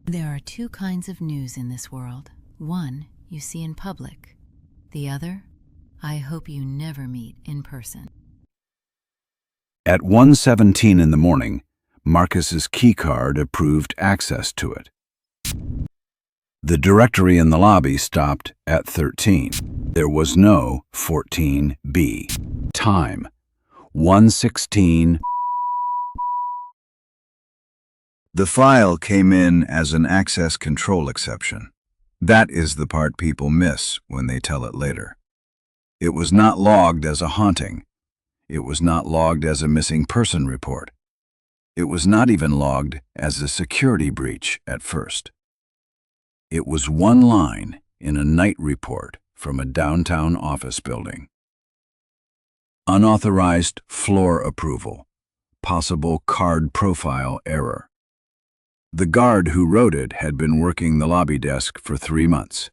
There are two kinds of news in this world. One you see in public. The other, I hope you never meet in person. At 1:17 in the morning, Marcus's keycard approved access to it. The directory in the lobby stopped at 13. There was no 14B. Time, 1:16. The file came in as an access control exception. That is the part people miss when they tell it later. It was not logged as a haunting. It was not logged as a missing person report. It was not even logged as a security breach at first. It was one line in a night report from a downtown office building. Unauthorized floor approval. Possible card profile error. The guard who wrote it had been working the lobby desk for 3 months.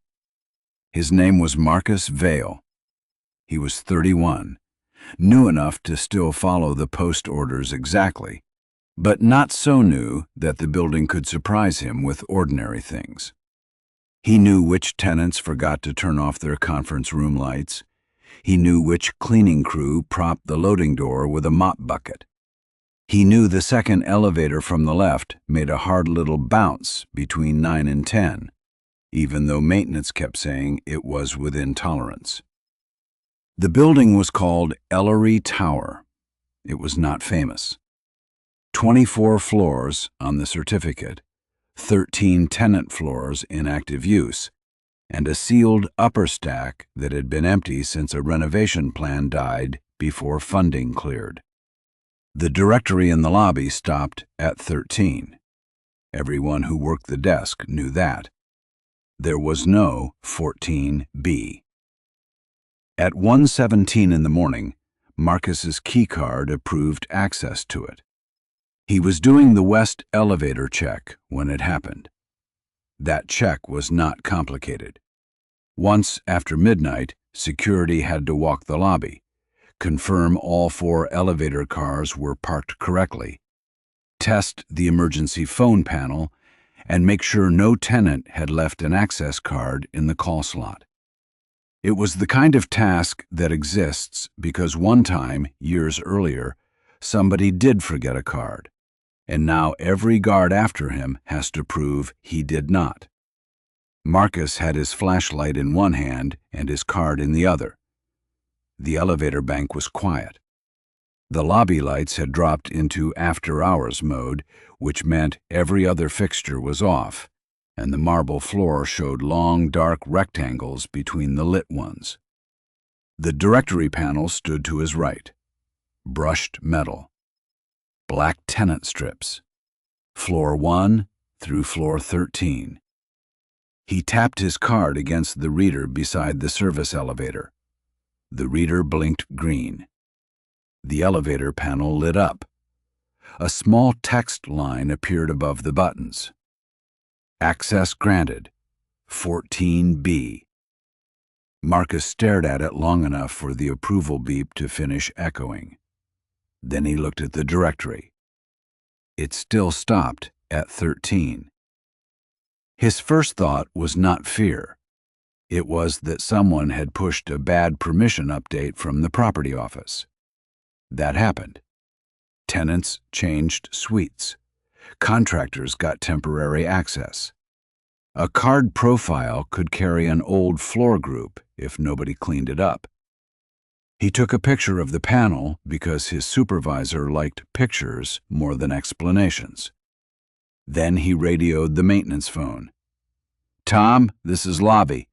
His name was Marcus Vale. He was 31, new enough to still follow the post orders exactly, but not so new that the building could surprise him with ordinary things. He knew which tenants forgot to turn off their conference room lights. He knew which cleaning crew propped the loading door with a mop bucket. He knew the second elevator from the left made a hard little bounce between 9 and 10, even though maintenance kept saying it was within tolerance. The building was called Ellery Tower. It was not famous. 24 floors on the certificate, 13 tenant floors in active use, and a sealed upper stack that had been empty since a renovation plan died before funding cleared. The directory in the lobby stopped at 13. Everyone who worked the desk knew that. There was no 14B. At 1:17 in the morning, Marcus's keycard approved access to it. He was doing the west elevator check when it happened. That check was not complicated. Once after midnight, security had to walk the lobby, confirm all 4 elevator cars were parked correctly, test the emergency phone panel, and make sure no tenant had left an access card in the call slot. It was the kind of task that exists because one time, years earlier, somebody did forget a card, and now every guard after him has to prove he did not. Marcus had his flashlight in one hand and his card in the other. The elevator bank was quiet. The lobby lights had dropped into after-hours mode, which meant every other fixture was off, and the marble floor showed long, dark rectangles between the lit ones. The directory panel stood to his right. Brushed metal. Black tenant strips. Floor 1 through floor 13. He tapped his card against the reader beside the service elevator. The reader blinked green. The elevator panel lit up. A small text line appeared above the buttons. Access granted. 14B. Marcus stared at it long enough for the approval beep to finish echoing. Then he looked at the directory. It still stopped at 13. His first thought was not fear. It was that someone had pushed a bad permission update from the property office. That happened. Tenants changed suites. Contractors got temporary access. A card profile could carry an old floor group if nobody cleaned it up. He took a picture of the panel because his supervisor liked pictures more than explanations. Then he radioed the maintenance phone. "Tom, this is Lobby.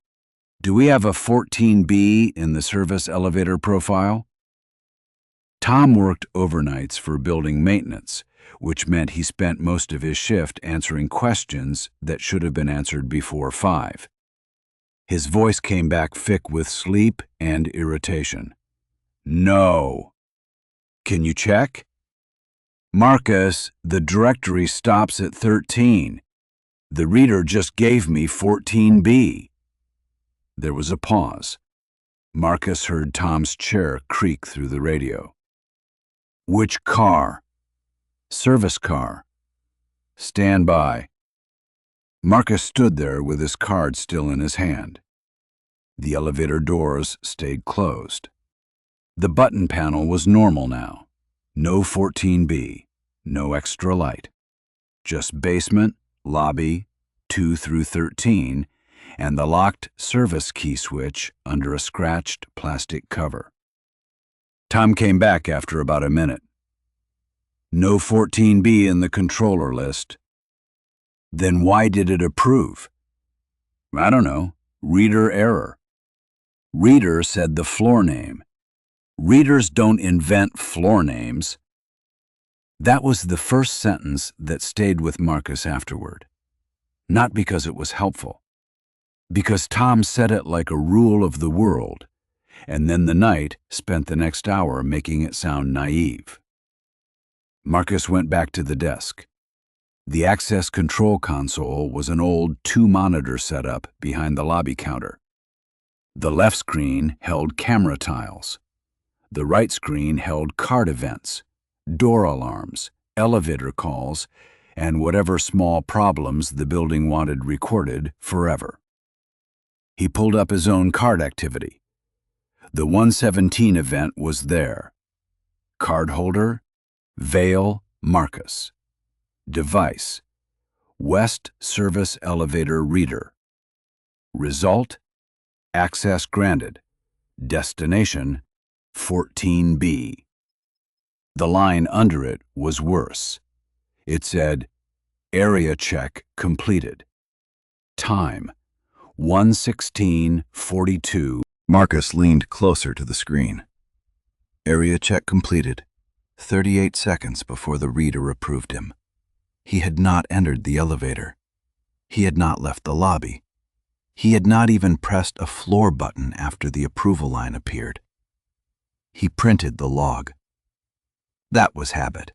Do we have a 14B in the service elevator profile?" Tom worked overnights for building maintenance, which meant he spent most of his shift answering questions that should have been answered before 5. His voice came back thick with sleep and irritation. "No." "Can you check?" "Marcus, the directory stops at 13. The reader just gave me 14B. There was a pause. Marcus heard Tom's chair creak through the radio. "Which car?" "Service car." "Stand by." Marcus stood there with his card still in his hand. The elevator doors stayed closed. The button panel was normal now. No 14B, no extra light. Just basement, lobby, 2 through 13, and the locked service key switch under a scratched plastic cover. Tom came back after about a minute. No 14B in the controller list. Then why did it approve? I don't know. Reader error. Reader said the floor name. Readers don't invent floor names. That was the first sentence that stayed with Marcus afterward. Not because it was helpful, because Tom said it like a rule of the world, and then the night spent the next hour making it sound naive. Marcus went back to the desk. The access control console was an old 2-monitor setup behind the lobby counter. The left screen held camera tiles. The right screen held card events, door alarms, elevator calls, and whatever small problems the building wanted recorded forever. He pulled up his own card activity. The 117 event was there. Cardholder, Vale Marcus. Device, West Service Elevator Reader. Result, access granted. Destination, 14B. The line under it was worse. It said, area check completed. Time, 1:16:42. Marcus leaned closer to the screen. Area check completed. 38 seconds before the reader approved him. He had not entered the elevator. He had not left the lobby. He had not even pressed a floor button after the approval line appeared. He printed the log. That was habit.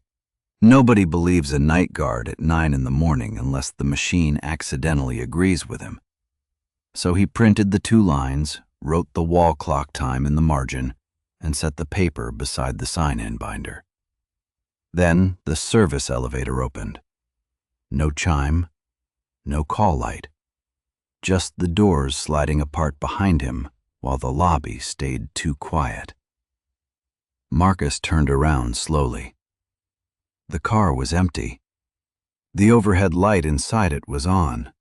Nobody believes a night guard at 9 in the morning unless the machine accidentally agrees with him. So he printed the 2 lines, wrote the wall clock time in the margin, and set the paper beside the sign-in binder. Then the service elevator opened. No chime, no call light. Just the doors sliding apart behind him while the lobby stayed too quiet. Marcus turned around slowly. The car was empty. The overhead light inside it was on.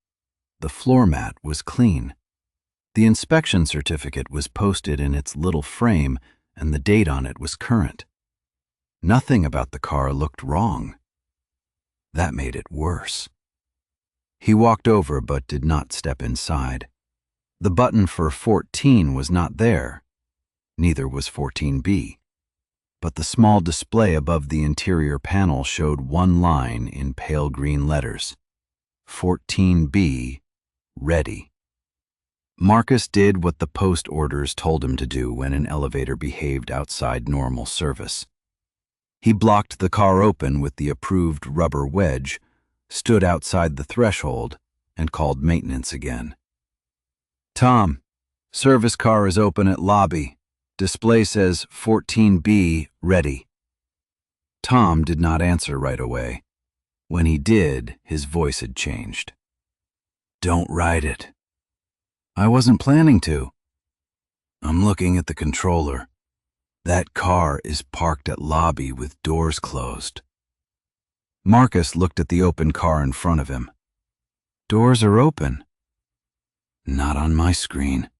The floor mat was clean. The inspection certificate was posted in its little frame, and the date on it was current. Nothing about the car looked wrong. That made it worse. He walked over but did not step inside. The button for 14 was not there. Neither was 14B. But the small display above the interior panel showed one line in pale green letters. 14B, ready. Marcus did what the post orders told him to do when an elevator behaved outside normal service. He blocked the car open with the approved rubber wedge, stood outside the threshold, and called maintenance again. Tom, service car is open at lobby. Display says 14B, ready. Tom did not answer right away. When he did, his voice had changed. Don't ride it. I wasn't planning to. I'm looking at the controller. That car is parked at lobby with doors closed. Marcus looked at the open car in front of him. Doors are open. Not on my screen.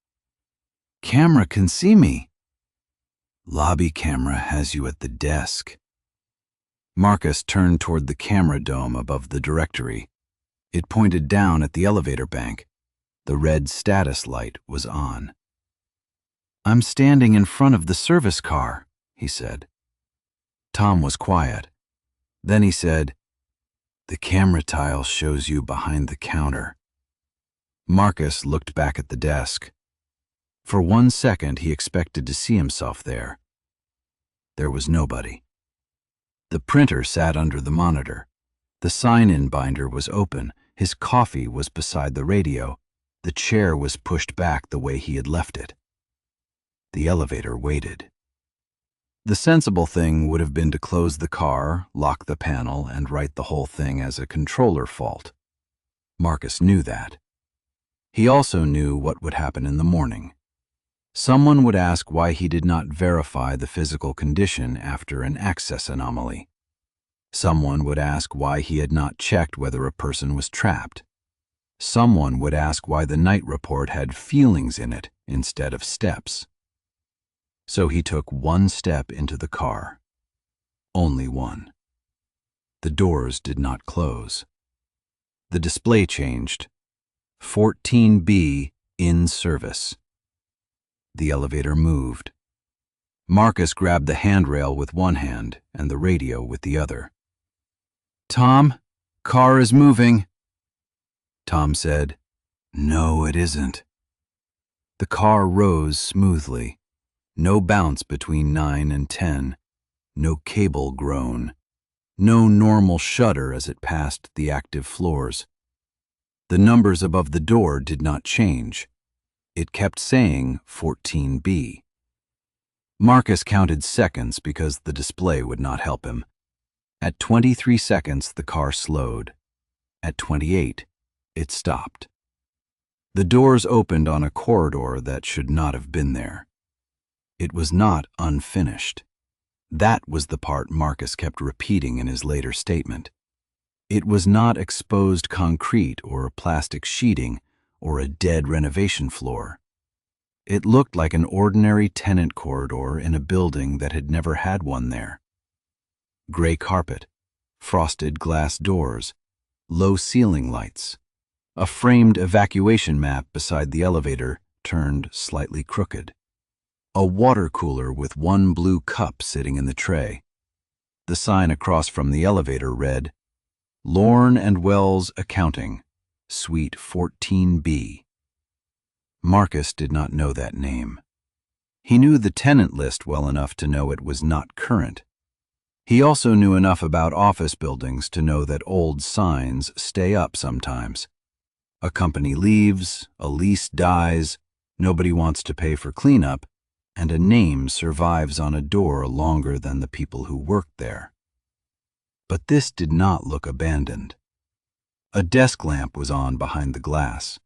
Camera can see me. Lobby camera has you at the desk. Marcus turned toward the camera dome above the directory. It pointed down at the elevator bank. The red status light was on. I'm standing in front of the service car, he said. Tom was quiet. Then he said, the camera tile shows you behind the counter. Marcus looked back at the desk. For 1 second, he expected to see himself there. There was nobody. The printer sat under the monitor. The sign-in binder was open. His coffee was beside the radio. The chair was pushed back the way he had left it. The elevator waited. The sensible thing would have been to close the car, lock the panel, and write the whole thing as a controller fault. Marcus knew that. He also knew what would happen in the morning. Someone would ask why he did not verify the physical condition after an access anomaly. Someone would ask why he had not checked whether a person was trapped. Someone would ask why the night report had feelings in it instead of steps. So he took one step into the car. Only one. The doors did not close. The display changed. 14B in service. The elevator moved. Marcus grabbed the handrail with one hand and the radio with the other. "Tom, car is moving." Tom said, "No, it isn't." The car rose smoothly. No bounce between 9 and 10. No cable groan. No normal shudder as it passed the active floors. The numbers above the door did not change. It kept saying 14B. Marcus counted seconds because the display would not help him. At 23 seconds, the car slowed. At 28, it stopped. The doors opened on a corridor that should not have been there. It was not unfinished. That was the part Marcus kept repeating in his later statement. It was not exposed concrete or plastic sheeting or a dead renovation floor. It looked like an ordinary tenant corridor in a building that had never had one there. Gray carpet, frosted glass doors, low ceiling lights, a framed evacuation map beside the elevator turned slightly crooked, a water cooler with one blue cup sitting in the tray. The sign across from the elevator read, "Lorne and Wells Accounting, Suite 14B. Marcus did not know that name. He knew the tenant list well enough to know it was not current. He also knew enough about office buildings to know that old signs stay up sometimes. A company leaves, a lease dies, nobody wants to pay for cleanup, and a name survives on a door longer than the people who worked there. But this did not look abandoned. A desk lamp was on behind the glass.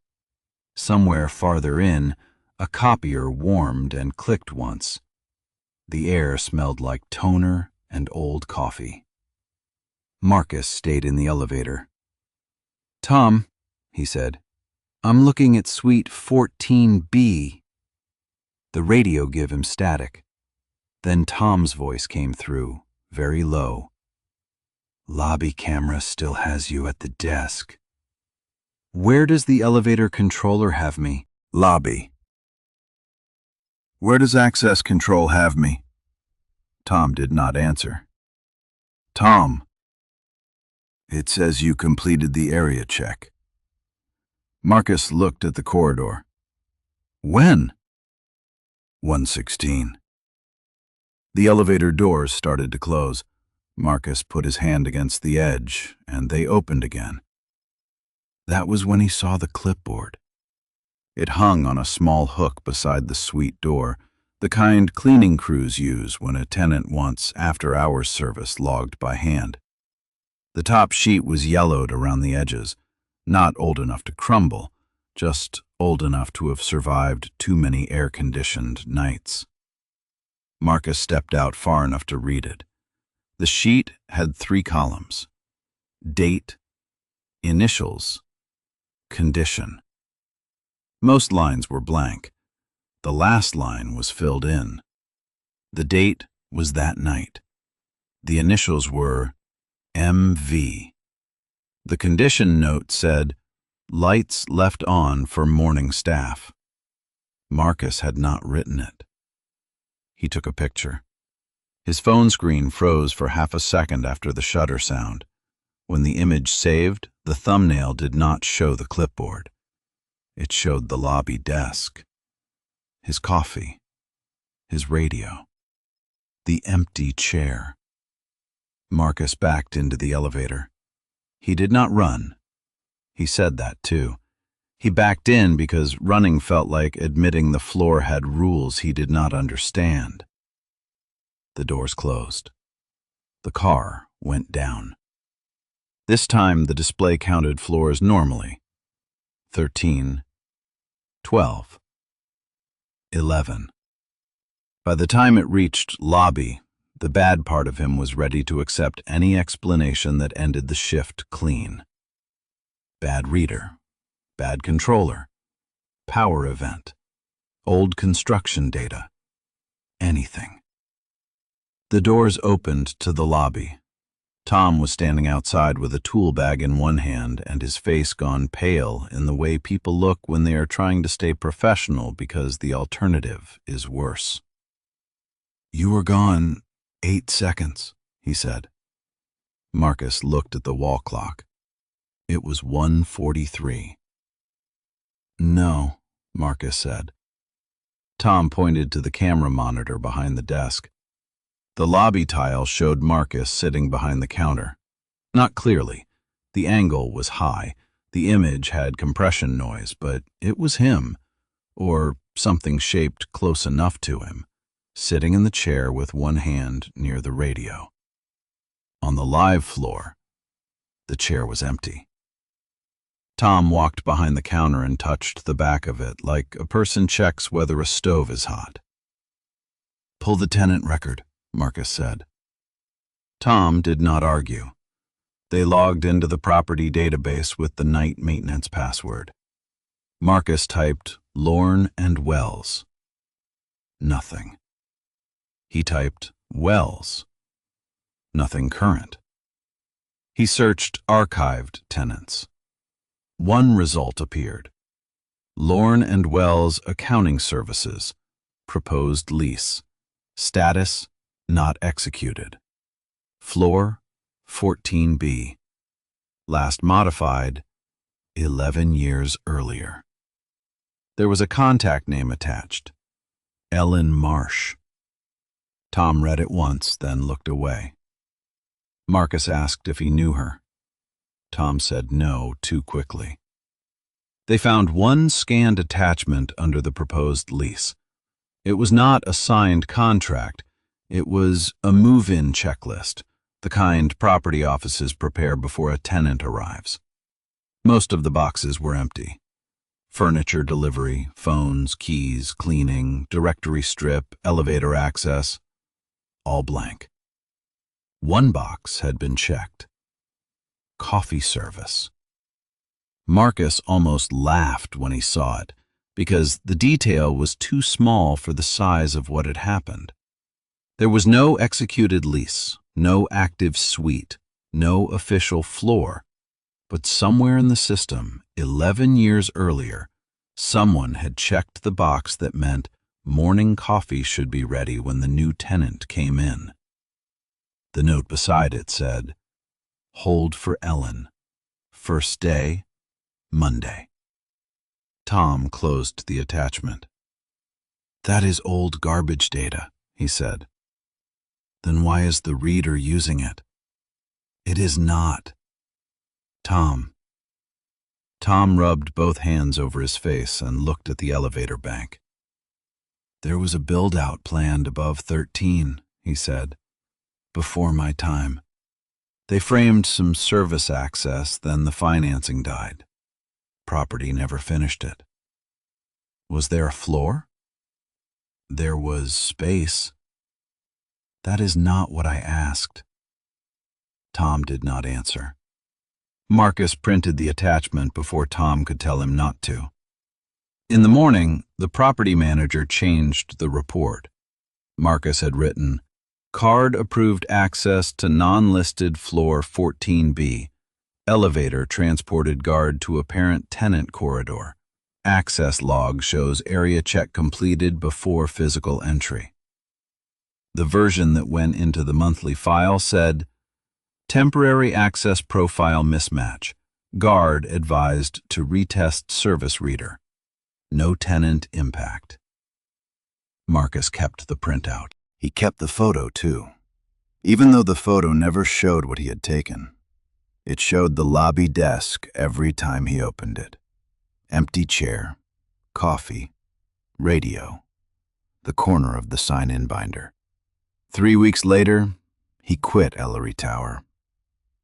Somewhere farther in, a copier warmed and clicked once. The air smelled like toner and old coffee. Marcus stayed in the elevator. "Tom," he said, "I'm looking at suite 14B. The radio gave him static. Then Tom's voice came through, very low. "Lobby camera still has you at the desk." "Where does the elevator controller have me?" Lobby. "Where does access control have me?" Tom did not answer. "Tom." "It says you completed the area check." Marcus looked at the corridor. "When?" 1:16. The elevator doors started to close. Marcus put his hand against the edge, and they opened again. That was when he saw the clipboard. It hung on a small hook beside the suite door, the kind cleaning crews use when a tenant wants after-hours service logged by hand. The top sheet was yellowed around the edges, not old enough to crumble, just old enough to have survived too many air-conditioned nights. Marcus stepped out far enough to read it. The sheet had 3 columns: date, initials, condition. Most lines were blank. The last line was filled in. The date was that night. The initials were MV. The condition note said, "Lights left on for morning staff." Marcus had not written it. He took a picture. His phone screen froze for half a second after the shutter sound. When the image saved, the thumbnail did not show the clipboard. It showed the lobby desk, his coffee, his radio, the empty chair. Marcus backed into the elevator. He did not run. He said that too. He backed in because running felt like admitting the floor had rules he did not understand. The doors closed. The car went down. This time the display counted floors normally, 13, 12, 11. By the time it reached lobby, the bad part of him was ready to accept any explanation that ended the shift clean. Bad reader, bad controller, power event, old construction data, anything. The doors opened to the lobby. Tom was standing outside with a tool bag in one hand and his face gone pale in the way people look when they are trying to stay professional because the alternative is worse. "You were gone 8 seconds, he said. Marcus looked at the wall clock. It was 1:43. "No," Marcus said. Tom pointed to the camera monitor behind the desk. The lobby tile showed Marcus sitting behind the counter. Not clearly. The angle was high. The image had compression noise, but it was him, or something shaped close enough to him, sitting in the chair with one hand near the radio. On the live floor, the chair was empty. Tom walked behind the counter and touched the back of it like a person checks whether a stove is hot. "Pull the tenant record," Marcus said. Tom did not argue. They logged into the property database with the night maintenance password. Marcus typed Lorne and Wells. Nothing. He typed Wells. Nothing current. He searched archived tenants. One result appeared. Lorne and Wells Accounting Services. Proposed lease. Status not executed. Floor 14B. Last modified 11 years earlier. There was a contact name attached. Ellen Marsh. Tom read it once, then looked away. Marcus asked if he knew her. Tom said no too quickly. They found one scanned attachment under the proposed lease. It was not a signed contract. It was a move-in checklist, the kind property offices prepare before a tenant arrives. Most of the boxes were empty. Furniture delivery, phones, keys, cleaning, directory strip, elevator access, all blank. One box had been checked. Coffee service. Marcus almost laughed when he saw it, because the detail was too small for the size of what had happened. There was no executed lease, no active suite, no official floor, but somewhere in the system, 11 years earlier, someone had checked the box that meant morning coffee should be ready when the new tenant came in. The note beside it said, "Hold for Ellen. First day, Monday." Tom closed the attachment. "That is old garbage data," he said. "Then why is the reader using it?" "It is not." Tom rubbed both hands over his face and looked at the elevator bank. "There was a build-out planned above 13, he said, "before my time. They framed some service access, then the financing died. Property never finished it." "Was there a floor?" "There was space." "That is not what I asked." Tom did not answer. Marcus printed the attachment before Tom could tell him not to. In the morning, the property manager changed the report. Marcus had written, "Card approved access to non-listed floor 14B. Elevator transported guard to apparent tenant corridor. Access log shows area check completed before physical entry." The version that went into the monthly file said, "Temporary access profile mismatch. Guard advised to retest service reader. No tenant impact." Marcus kept the printout. He kept the photo, too. Even though the photo never showed what he had taken, it showed the lobby desk every time he opened it. Empty chair, coffee, radio, the corner of the sign-in binder. 3 weeks later, he quit Ellery Tower.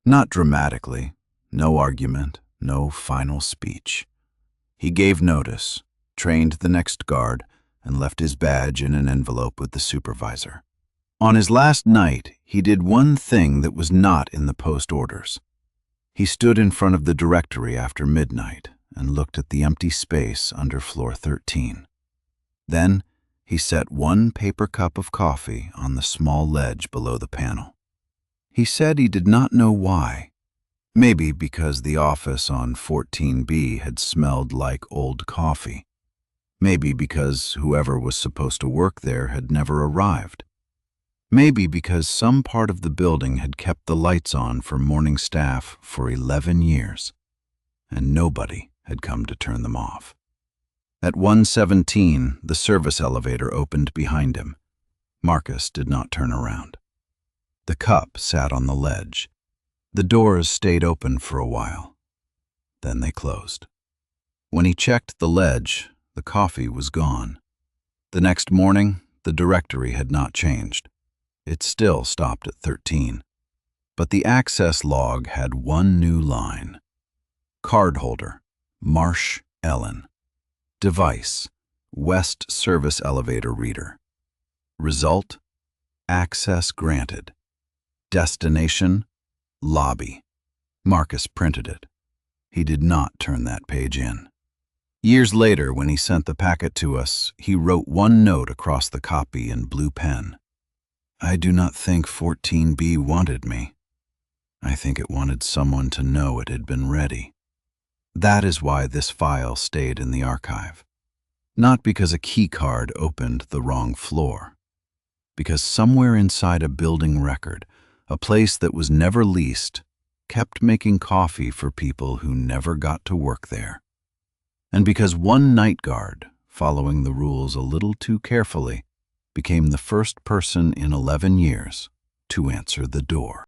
Not dramatically, no argument, no final speech. He gave notice, trained the next guard, and left his badge in an envelope with the supervisor. On his last night, he did one thing that was not in the post orders. He stood in front of the directory after midnight and looked at the empty space under floor 13. Then, he set one paper cup of coffee on the small ledge below the panel. He said he did not know why. Maybe because the office on 14B had smelled like old coffee. Maybe because whoever was supposed to work there had never arrived. Maybe because some part of the building had kept the lights on for morning staff for 11 years, and nobody had come to turn them off. At 1:17, the service elevator opened behind him. Marcus did not turn around. The cup sat on the ledge. The doors stayed open for a while. Then they closed. When he checked the ledge, the coffee was gone. The next morning, the directory had not changed. It still stopped at 13. But the access log had one new line. Cardholder, Marsh Ellen. Device, West Service Elevator Reader. Result, access granted. Destination, lobby. Marcus printed it. He did not turn that page in. Years later, when he sent the packet to us, he wrote one note across the copy in blue pen. I do not think 14B wanted me. I think it wanted someone to know it had been ready. That is why this file stayed in the archive. Not because a keycard opened the wrong floor. Because somewhere inside a building record, a place that was never leased, kept making coffee for people who never got to work there. And because one night guard, following the rules a little too carefully, became the first person in 11 years to answer the door.